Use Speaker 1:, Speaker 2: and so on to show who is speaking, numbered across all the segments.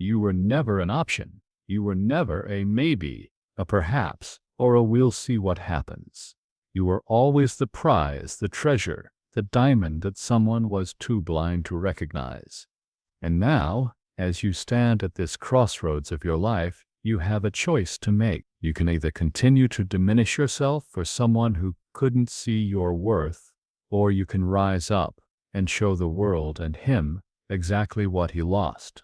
Speaker 1: You were never an option. You were never a maybe, a perhaps, or a we'll see what happens. You were always the prize, the treasure, the diamond that someone was too blind to recognize. And now, as you stand at this crossroads of your life, you have a choice to make. You can either continue to diminish yourself for someone who couldn't see your worth, or you can rise up and show the world and him exactly what he lost.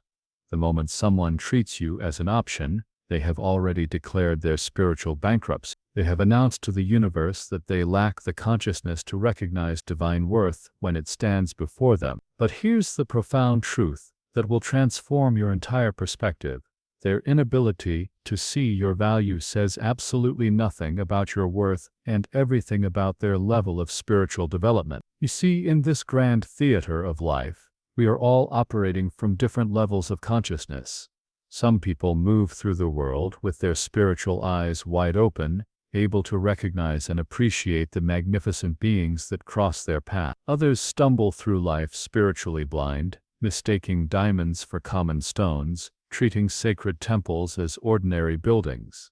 Speaker 1: The moment someone treats you as an option, they have already declared their spiritual bankruptcy. They have announced to the universe that they lack the consciousness to recognize divine worth when it stands before them. But here's the profound truth that will transform your entire perspective. Their inability to see your value says absolutely nothing about your worth and everything about their level of spiritual development. You see, in this grand theater of life, we are all operating from different levels of consciousness. Some people move through the world with their spiritual eyes wide open, able to recognize and appreciate the magnificent beings that cross their path. Others stumble through life spiritually blind, mistaking diamonds for common stones, treating sacred temples as ordinary buildings.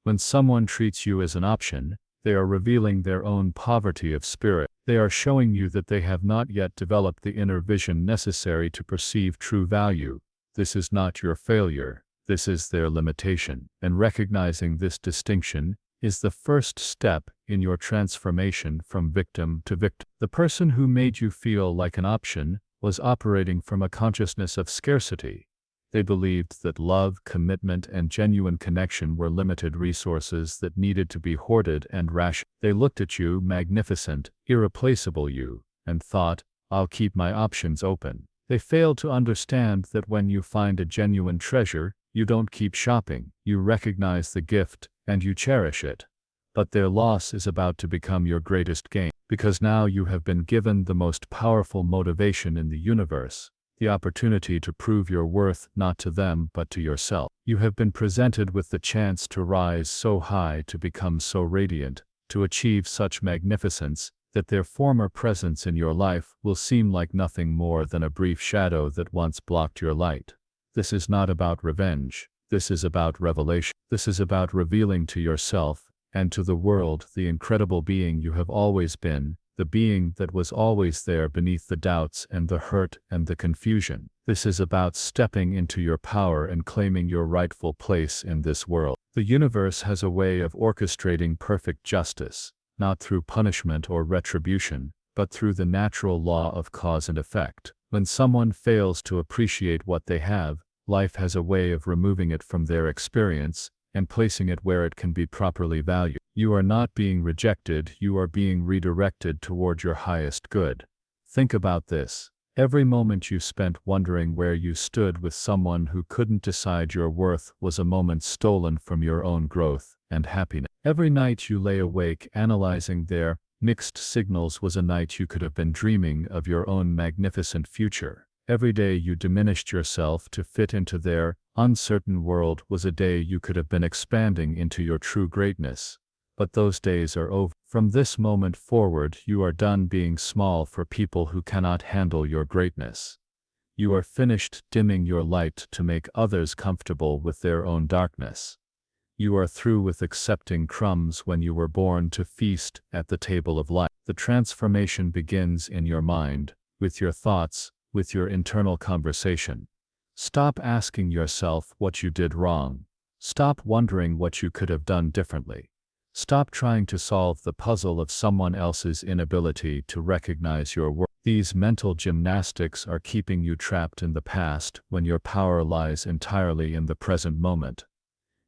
Speaker 1: When someone treats you as an option, they are revealing their own poverty of spirit. They are showing you that they have not yet developed the inner vision necessary to perceive true value. This is not your failure, this is their limitation. And recognizing this distinction is the first step in your transformation from victim to victim. The person who made you feel like an option was operating from a consciousness of scarcity. They believed that love, commitment, and genuine connection were limited resources that needed to be hoarded and rationed. They looked at you, magnificent, irreplaceable you, and thought, I'll keep my options open. They failed to understand that when you find a genuine treasure, you don't keep shopping, you recognize the gift, and you cherish it. But their loss is about to become your greatest gain, because now you have been given the most powerful motivation in the universe. The opportunity to prove your worth not to them but to yourself. You have been presented with the chance to rise so high, to become so radiant, to achieve such magnificence, that their former presence in your life will seem like nothing more than a brief shadow that once blocked your light. This is not about revenge. This is about revelation. This is about revealing to yourself and to the world the incredible being you have always been, the being that was always there beneath the doubts and the hurt and the confusion. This is about stepping into your power and claiming your rightful place in this world. The universe has a way of orchestrating perfect justice, not through punishment or retribution, but through the natural law of cause and effect. When someone fails to appreciate what they have, life has a way of removing it from their experience and placing it where it can be properly valued. You are not being rejected, you are being redirected toward your highest good. Think about this. Every moment you spent wondering where you stood with someone who couldn't decide your worth was a moment stolen from your own growth and happiness. Every night you lay awake analyzing their mixed signals was a night you could have been dreaming of your own magnificent future. Every day you diminished yourself to fit into their uncertain world was a day you could have been expanding into your true greatness. But those days are over. From this moment forward, you are done being small for people who cannot handle your greatness. You are finished dimming your light to make others comfortable with their own darkness. You are through with accepting crumbs when you were born to feast at the table of life. The transformation begins in your mind, with your thoughts, with your internal conversation. Stop asking yourself what you did wrong. Stop wondering what you could have done differently. Stop trying to solve the puzzle of someone else's inability to recognize your worth. These mental gymnastics are keeping you trapped in the past when your power lies entirely in the present moment.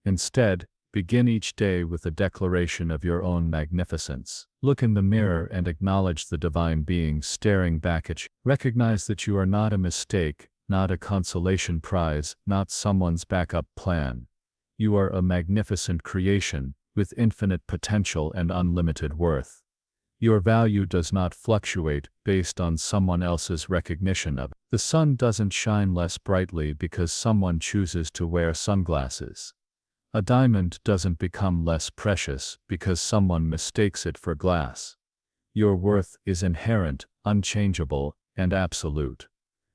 Speaker 1: Instead, begin each day with a declaration of your own magnificence. Look in the mirror and acknowledge the divine being staring back at you. Recognize that you are not a mistake, not a consolation prize, not someone's backup plan. You are a magnificent creation, with infinite potential and unlimited worth. Your value does not fluctuate based on someone else's recognition of it. The sun doesn't shine less brightly because someone chooses to wear sunglasses. A diamond doesn't become less precious because someone mistakes it for glass. Your worth is inherent, unchangeable, and absolute.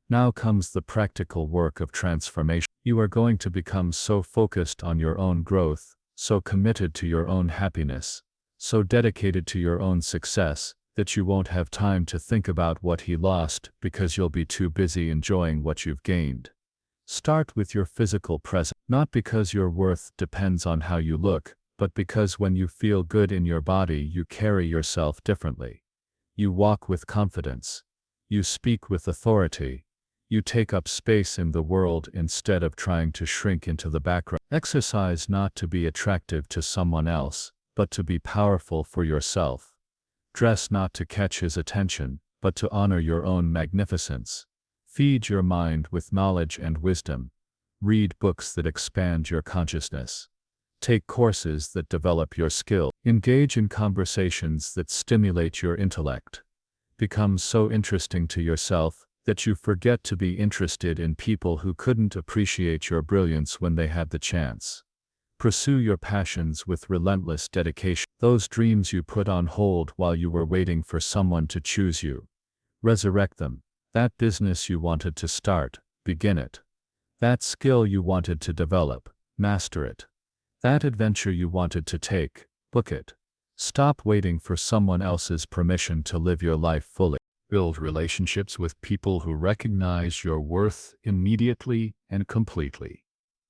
Speaker 1: Now comes the practical work of transformation. You are going to become so focused on your own growth, so committed to your own happiness, so dedicated to your own success, that you won't have time to think about what he lost because you'll be too busy enjoying what you've gained. Start with your physical presence, not because your worth depends on how you look, but because when you feel good in your body, you carry yourself differently. You walk with confidence. You speak with authority. You take up space in the world instead of trying to shrink into the background. Exercise not to be attractive to someone else, but to be powerful for yourself. Dress not to catch his attention, but to honor your own magnificence. Feed your mind with knowledge and wisdom. Read books that expand your consciousness. Take courses that develop your skill. Engage in conversations that stimulate your intellect. Become so interesting to yourself that you forget to be interested in people who couldn't appreciate your brilliance when they had the chance. Pursue your passions with relentless dedication. Those dreams you put on hold while you were waiting for someone to choose you. Resurrect them. That business you wanted to start, begin it. That skill you wanted to develop, master it. That adventure you wanted to take, book it. Stop waiting for someone else's permission to live your life fully. Build relationships with people who recognize your worth immediately and completely.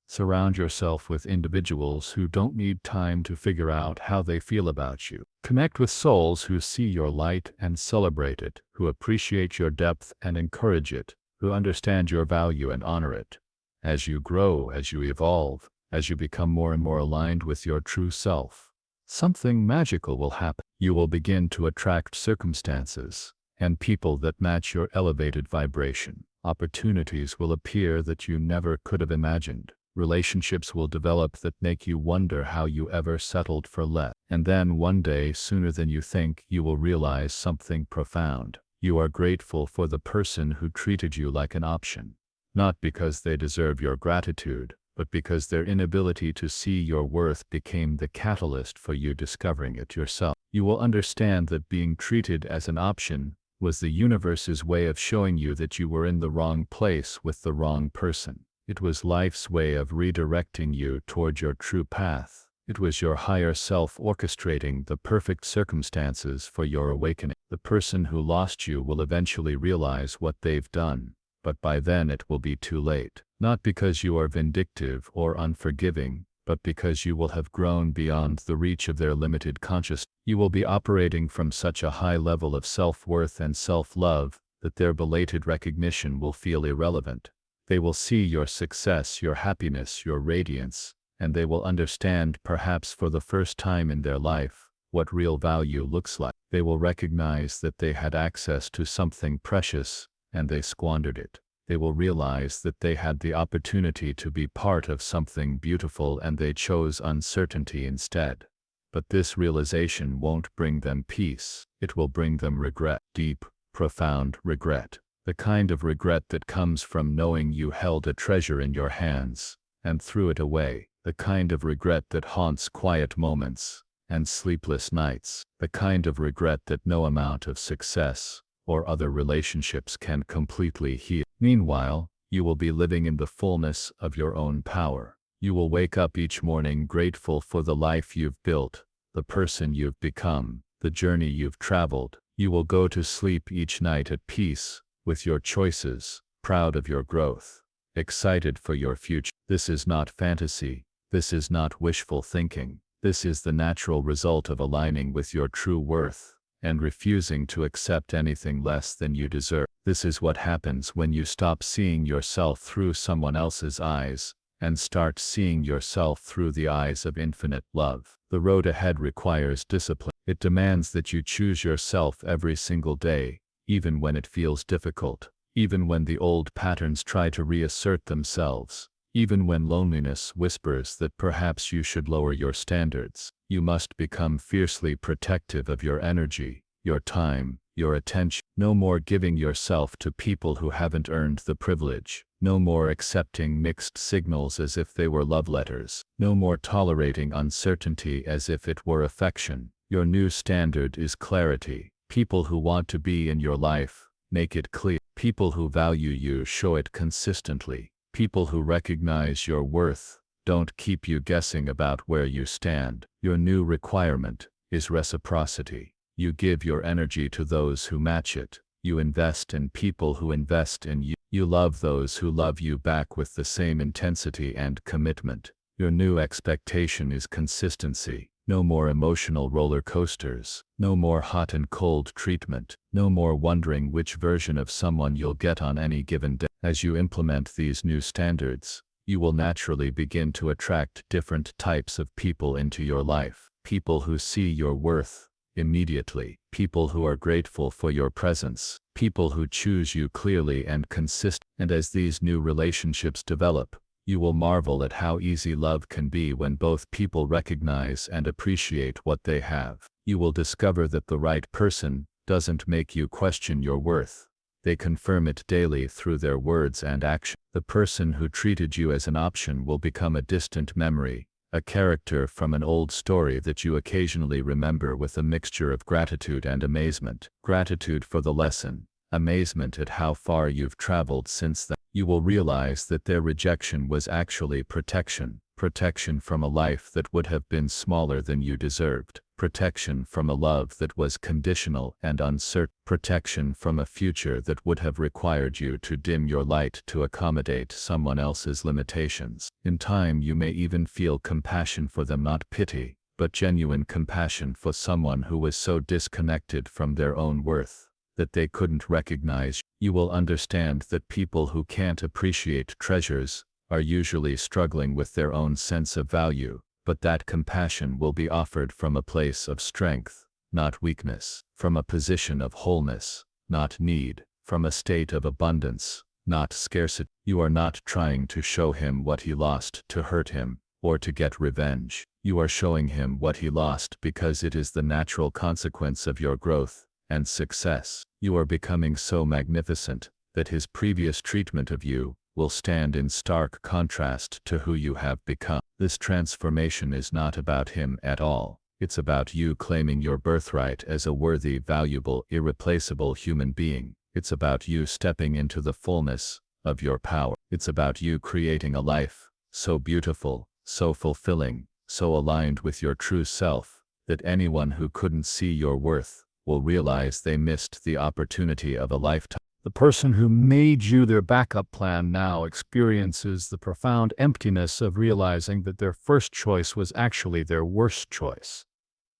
Speaker 1: Surround yourself with individuals who don't need time to figure out how they feel about you. Connect with souls who see your light and celebrate it, who appreciate your depth and encourage it, who understand your value and honor it. As you grow, as you evolve, as you become more and more aligned with your true self, something magical will happen. You will begin to attract circumstances and people that match your elevated vibration. Opportunities will appear that you never could have imagined. Relationships will develop that make you wonder how you ever settled for less. And then one day, sooner than you think, you will realize something profound. You are grateful for the person who treated you like an option. Not because they deserve your gratitude, but because their inability to see your worth became the catalyst for you discovering it yourself. You will understand that being treated as an option was the universe's way of showing you that you were in the wrong place with the wrong person. It was life's way of redirecting you toward your true path. It was your higher self orchestrating the perfect circumstances for your awakening. The person who lost you will eventually realize what they've done, but by then it will be too late. Not because you are vindictive or unforgiving, but because you will have grown beyond the reach of their limited consciousness. You will be operating from such a high level of self-worth and self-love that their belated recognition will feel irrelevant. They will see your success, your happiness, your radiance, and they will understand, perhaps for the first time in their life, what real value looks like. They will recognize that they had access to something precious, and they squandered it. They will realize that they had the opportunity to be part of something beautiful and they chose uncertainty instead. But this realization won't bring them peace. It will bring them regret, deep, profound regret. The kind of regret that comes from knowing you held a treasure in your hands and threw it away. The kind of regret that haunts quiet moments and sleepless nights. The kind of regret that no amount of success or other relationships can completely heal. Meanwhile, you will be living in the fullness of your own power. You will wake up each morning grateful for the life you've built, the person you've become, the journey you've traveled. You will go to sleep each night at peace with your choices, proud of your growth, excited for your future. This is not fantasy. This is not wishful thinking. This is the natural result of aligning with your true worth and refusing to accept anything less than you deserve. This is what happens when you stop seeing yourself through someone else's eyes and start seeing yourself through the eyes of infinite love. The road ahead requires discipline. It demands that you choose yourself every single day, even when it feels difficult, even when the old patterns try to reassert themselves, even when loneliness whispers that perhaps you should lower your standards. You must become fiercely protective of your energy, your time, your attention. No more giving yourself to people who haven't earned the privilege. No more accepting mixed signals as if they were love letters. No more tolerating uncertainty as if it were affection. Your new standard is clarity. People who want to be in your life, make it clear. People who value you show it consistently. People who recognize your worth don't keep you guessing about where you stand. Your new requirement is reciprocity. You give your energy to those who match it. You invest in people who invest in you. You love those who love you back with the same intensity and commitment. Your new expectation is consistency. No more emotional roller coasters. No more hot and cold treatment. No more wondering which version of someone you'll get on any given day. As you implement these new standards, you will naturally begin to attract different types of people into your life. People who see your worth immediately. People who are grateful for your presence. People who choose you clearly and consistently. And as these new relationships develop, you will marvel at how easy love can be when both people recognize and appreciate what they have. You will discover that the right person doesn't make you question your worth. They confirm it daily through their words and action. The person who treated you as an option will become a distant memory, a character from an old story that you occasionally remember with a mixture of gratitude and amazement. Gratitude for the lesson, amazement at how far you've traveled since then. You will realize that their rejection was actually protection. Protection from a life that would have been smaller than you deserved. Protection from a love that was conditional and uncertain. Protection from a future that would have required you to dim your light to accommodate someone else's limitations. In time you may even feel compassion for them, not pity, but genuine compassion for someone who was so disconnected from their own worth that they couldn't recognize. You will understand that people who can't appreciate treasures are usually struggling with their own sense of value, but that compassion will be offered from a place of strength, not weakness, from a position of wholeness, not need, from a state of abundance, not scarcity. You are not trying to show him what he lost to hurt him, or to get revenge. You are showing him what he lost because it is the natural consequence of your growth and success. You are becoming so magnificent that his previous treatment of you will stand in stark contrast to who you have become. This transformation is not about him at all. It's about you claiming your birthright as a worthy, valuable, irreplaceable human being. It's about you stepping into the fullness of your power. It's about you creating a life so beautiful, so fulfilling, so aligned with your true self, that anyone who couldn't see your worth will realize they missed the opportunity of a lifetime. The person who made you their backup plan now experiences the profound emptiness of realizing that their first choice was actually their worst choice.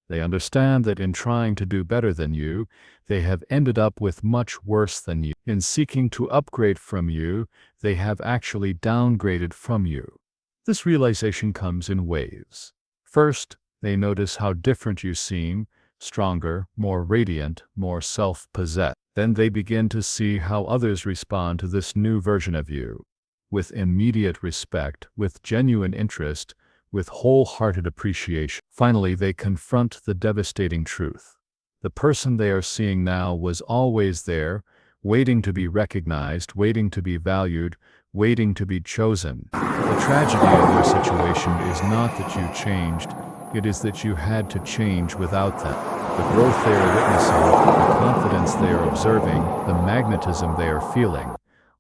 Speaker 1: They understand that in trying to do better than you, they have ended up with much worse than you. In seeking to upgrade from you, they have actually downgraded from you. This realization comes in waves. First, they notice how different you seem, stronger, more radiant, more self-possessed. Then they begin to see how others respond to this new version of you. With immediate respect, with genuine interest, with wholehearted appreciation. Finally, they confront the devastating truth. The person they are seeing now was always there, waiting to be recognized, waiting to be valued, waiting to be chosen. The tragedy of your situation is not that you changed, it is that you had to change without them. The growth they are witnessing, the confidence they are observing, the magnetism they are feeling,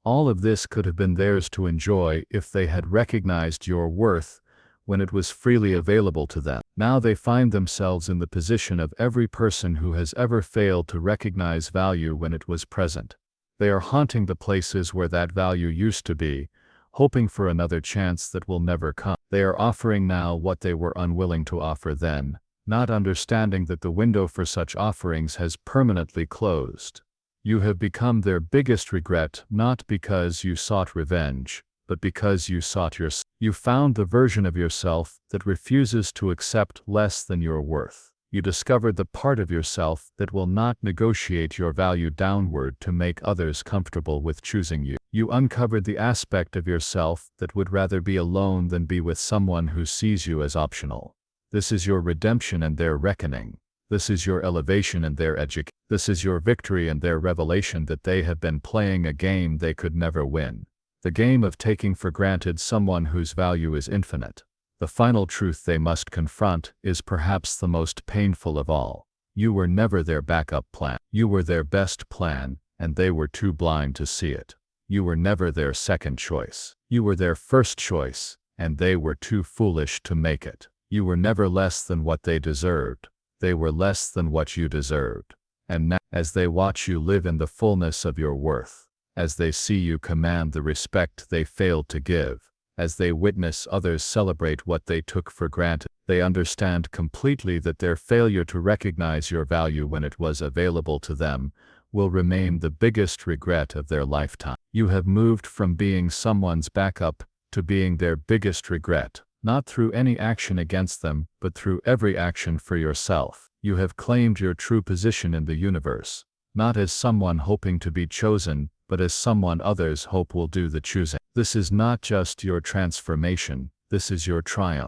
Speaker 1: all of this could have been theirs to enjoy if they had recognized your worth when it was freely available to them. Now they find themselves in the position of every person who has ever failed to recognize value when it was present. They are haunting the places where that value used to be, hoping for another chance that will never come. They are offering now what they were unwilling to offer then, not understanding that the window for such offerings has permanently closed. You have become their biggest regret, not because you sought revenge, but because you sought yourself. You found the version of yourself that refuses to accept less than your worth. You discovered the part of yourself that will not negotiate your value downward to make others comfortable with choosing you. You uncovered the aspect of yourself that would rather be alone than be with someone who sees you as optional. This is your redemption and their reckoning. This is your elevation and their education. This is your victory and their revelation that they have been playing a game they could never win. The game of taking for granted someone whose value is infinite. The final truth they must confront is perhaps the most painful of all. You were never their backup plan. You were their best plan, and they were too blind to see it. You were never their second choice. You were their first choice, and they were too foolish to make it. You were never less than what they deserved. They were less than what you deserved. And now, as they watch you live in the fullness of your worth, as they see you command the respect they failed to give, as they witness others celebrate what they took for granted, they understand completely that their failure to recognize your value when it was available to them will remain the biggest regret of their lifetime. You have moved from being someone's backup to being their biggest regret, not through any action against them, but through every action for yourself. You have claimed your true position in the universe, not as someone hoping to be chosen, but as someone others hope will do the choosing. This is not just your transformation, this is your triumph.